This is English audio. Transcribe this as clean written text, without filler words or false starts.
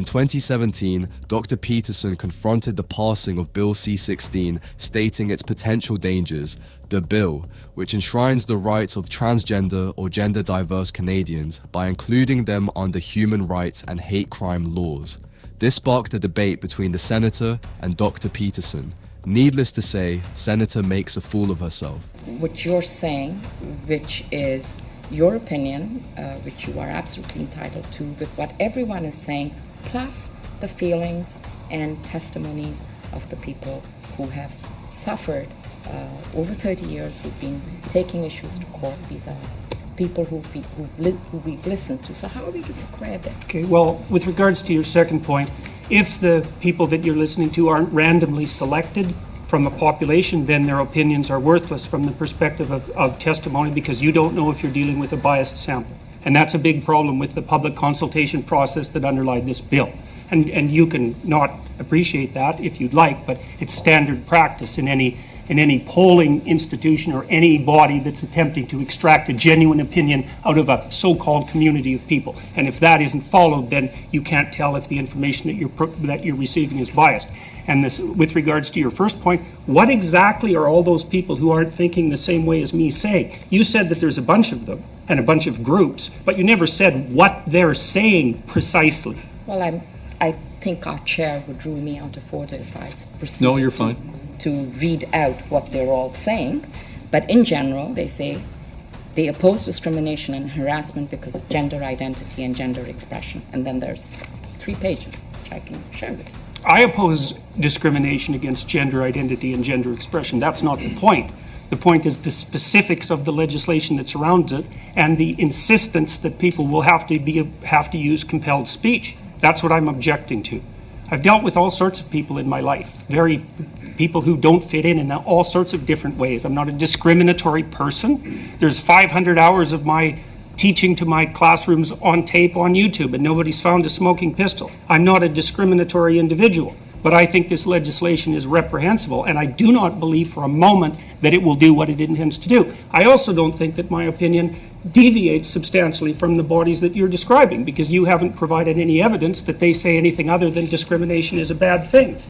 In 2017, Dr. Peterson confronted the passing of Bill C-16, stating its potential dangers. The bill, which enshrines the rights of transgender or gender-diverse Canadians by including them under human rights and hate crime laws. This sparked a debate between the senator and Dr. Peterson. Needless to say, Senator makes a fool of herself. What you're saying, which is your opinion, which you are absolutely entitled to, with what everyone is saying, plus the feelings and testimonies of the people who have suffered over 30 years, who've been taking issues to court. These are people who we've listened to. So how are we to square this? Okay, well, with regards to your second point, if the people that you're listening to aren't randomly selected from a population, then their opinions are worthless from the perspective of testimony, because you don't know if you're dealing with a biased sample. And that's a big problem with the public consultation process that underlied this bill. And you can not appreciate that if you'd like, but it's standard practice in any polling institution or any body that's attempting to extract a genuine opinion out of a so-called community of people. And if that isn't followed, then you can't tell if the information that you're receiving is biased. And this, with regards to your first point, what exactly are all those people who aren't thinking the same way as me saying? You said that there's a bunch of them and a bunch of groups, but you never said what they're saying precisely. Well, I think our chair would rule me out of order if I proceeded No, you're fine. to read out what they're all saying. But in general, they say they oppose discrimination and harassment because of gender identity and gender expression. And then there's 3 pages, which I can share with you. I oppose discrimination against gender identity and gender expression. That's not the point. The point is the specifics of the legislation that surrounds it and the insistence that people will have to use compelled speech. That's what I'm objecting to. I've dealt with all sorts of people in my life, people who don't fit in all sorts of different ways. I'm not a discriminatory person. There's 500 hours of my teaching to my classrooms on tape on YouTube, and nobody's found a smoking pistol. I'm not a discriminatory individual, but I think this legislation is reprehensible, and I do not believe for a moment that it will do what it intends to do. I also don't think that my opinion deviates substantially from the bodies that you're describing, because you haven't provided any evidence that they say anything other than discrimination is a bad thing.